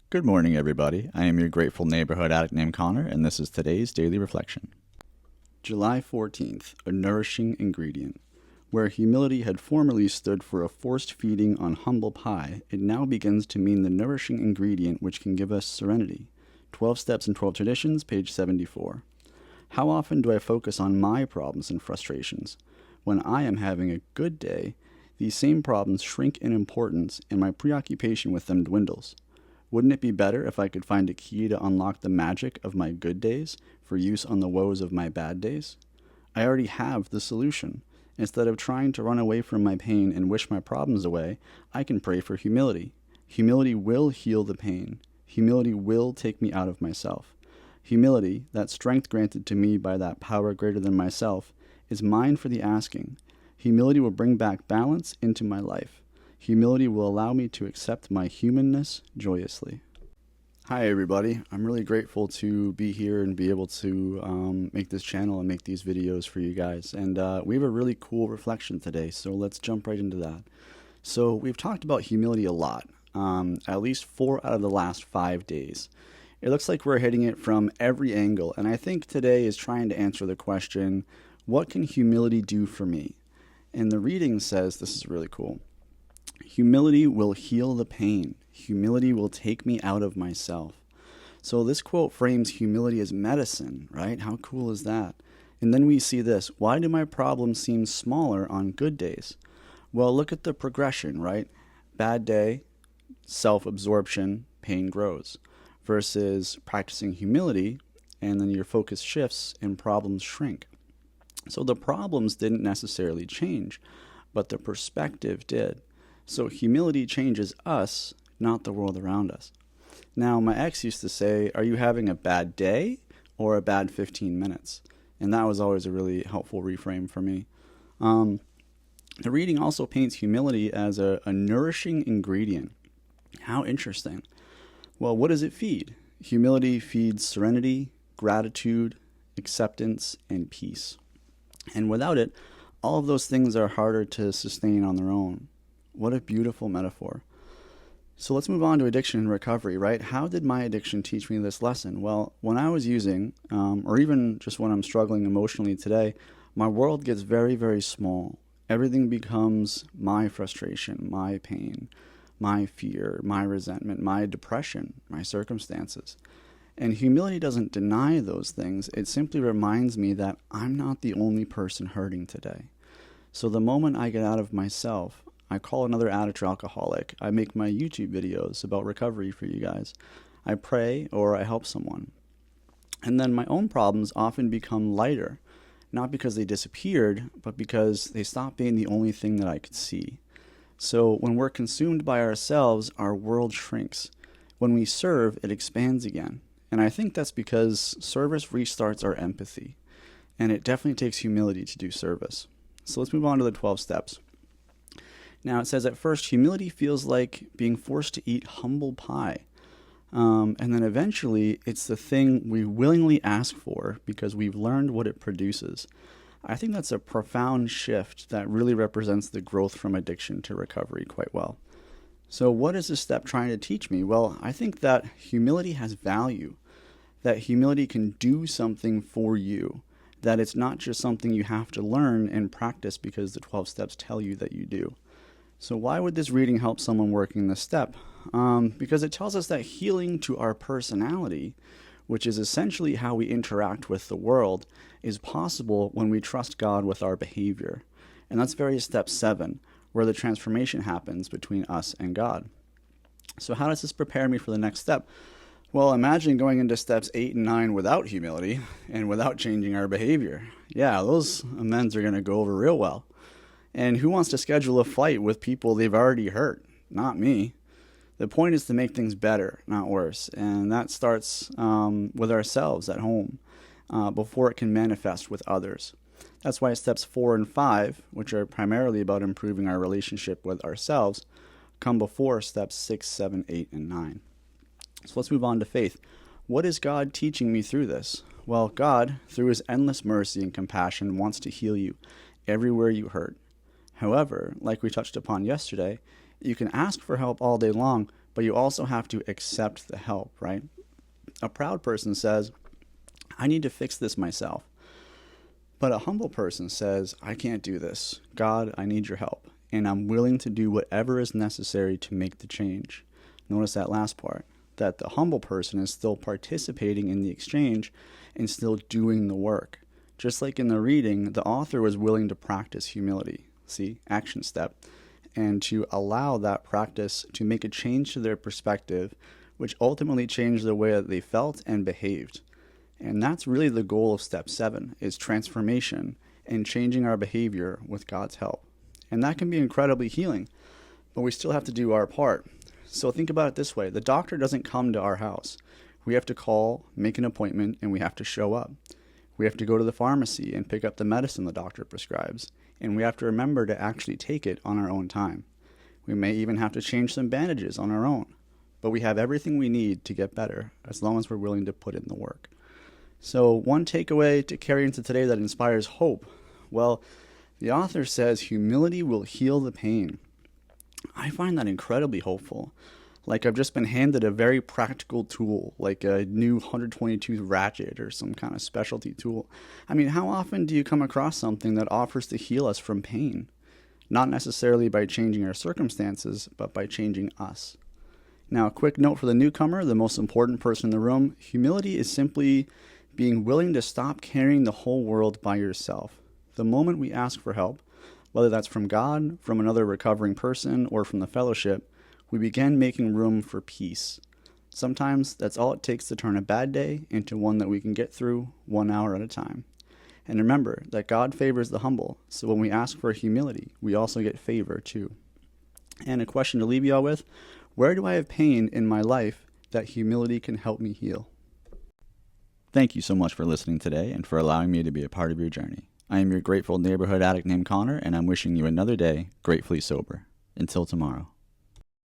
Good morning, everybody. I am your grateful neighborhood addict named Connor, and this is today's Daily Reflection. July 14th, a nourishing ingredient. Where humility had formerly stood for a forced feeding on humble pie, it now begins to mean the nourishing ingredient which can give us serenity. 12 Steps and 12 Traditions, page 74. How often do I focus on my problems and frustrations? When I am having a good day, these same problems shrink in importance and my preoccupation with them dwindles. Wouldn't it be better if I could find a key to unlock the magic of my good days for use on the woes of my bad days? I already have the solution. Instead of trying to run away from my pain and wish my problems away, I can pray for humility. Humility will heal the pain. Humility will take me out of myself. Humility, that strength granted to me by that power greater than myself, is mine for the asking. Humility will bring back balance into my life. Humility will allow me to accept my humanness joyously. Hi, everybody. I'm really grateful to be here and be able to make this channel and make these videos for you guys. And we have a really cool reflection today, so let's jump right into that. So we've talked about humility a lot, at least 4 out of the last 5 days. It looks like we're hitting it from every angle, and I think today is trying to answer the question, what can humility do for me? And the reading says, this is really cool. Humility will heal the pain. Humility will take me out of myself. So this quote frames humility as medicine, right? How cool is that? And then we see this. Why do my problems seem smaller on good days? Well, look at the progression, right? Bad day, self-absorption, pain grows. Versus practicing humility, and then your focus shifts and problems shrink. So the problems didn't necessarily change, but the perspective did. So humility changes us, not the world around us. Now, my ex used to say, are you having a bad day or a bad 15 minutes? And that was always a really helpful reframe for me. The reading also paints humility as a nourishing ingredient. How interesting. Well, what does it feed? Humility feeds serenity, gratitude, acceptance, and peace. And without it, all of those things are harder to sustain on their own. What a beautiful metaphor. So let's move on to addiction and recovery, right? How did my addiction teach me this lesson? Well, when I was using, or even just when I'm struggling emotionally today, my world gets very, very small. Everything becomes my frustration, my pain, my fear, my resentment, my depression, my circumstances. And humility doesn't deny those things. It simply reminds me that I'm not the only person hurting today. So the moment I get out of myself, I call another addict or alcoholic. I make my YouTube videos about recovery for you guys. I pray or I help someone. And then my own problems often become lighter, not because they disappeared, but because they stopped being the only thing that I could see. So when we're consumed by ourselves, our world shrinks. When we serve, it expands again. And I think that's because service restarts our empathy. And it definitely takes humility to do service. So let's move on to the 12 steps. Now it says at first, humility feels like being forced to eat humble pie. And then eventually, it's the thing we willingly ask for because we've learned what it produces. I think that's a profound shift that really represents the growth from addiction to recovery quite well. So what is this step trying to teach me? Well, I think that humility has value, that humility can do something for you, that it's not just something you have to learn and practice because the 12 steps tell you that you do. So why would this reading help someone working this step? Because it tells us that healing to our personality, which is essentially how we interact with the world, is possible when we trust God with our behavior. And that's very step 7, where the transformation happens between us and God. So how does this prepare me for the next step? Well, imagine going into steps 8 and 9 without humility and without changing our behavior. Yeah, those amends are going to go over real well. And who wants to schedule a fight with people they've already hurt? Not me. The point is to make things better, not worse. And that starts with ourselves at home before it can manifest with others. That's why steps 4 and 5, which are primarily about improving our relationship with ourselves, come before steps 6, 7, 8, and 9. So let's move on to faith. What is God teaching me through this? Well, God, through his endless mercy and compassion, wants to heal you everywhere you hurt. However, like we touched upon yesterday, you can ask for help all day long, but you also have to accept the help, right? A proud person says, I need to fix this myself. But a humble person says, I can't do this. God, I need your help, and I'm willing to do whatever is necessary to make the change. Notice that last part, that the humble person is still participating in the exchange and still doing the work. Just like in the reading, the author was willing to practice humility. See, action step. And to allow that practice to make a change to their perspective, which ultimately changed the way that they felt and behaved. And that's really the goal of step 7, is transformation and changing our behavior with God's help. And that can be incredibly healing, but we still have to do our part. So think about it this way. The doctor doesn't come to our house. We have to call, make an appointment, and we have to show up. We have to go to the pharmacy and pick up the medicine the doctor prescribes. And we have to remember to actually take it on our own time. We may even have to change some bandages on our own. But we have everything we need to get better, as long as we're willing to put in the work. So one takeaway to carry into today that inspires hope. Well, the author says humility will heal the pain. I find that incredibly hopeful. Like I've just been handed a very practical tool, like a new 122 ratchet or some kind of specialty tool. I mean, how often do you come across something that offers to heal us from pain? Not necessarily by changing our circumstances, but by changing us. Now, a quick note for the newcomer, the most important person in the room. Humility is simply being willing to stop carrying the whole world by yourself. The moment we ask for help, whether that's from God, from another recovering person, or from the fellowship, we begin making room for peace. Sometimes that's all it takes to turn a bad day into one that we can get through 1 hour at a time. And remember that God favors the humble, so when we ask for humility, we also get favor too. And a question to leave you all with, where do I have pain in my life that humility can help me heal? Thank you so much for listening today and for allowing me to be a part of your journey. I am your grateful neighborhood addict named Connor, and I'm wishing you another day gratefully sober. Until tomorrow.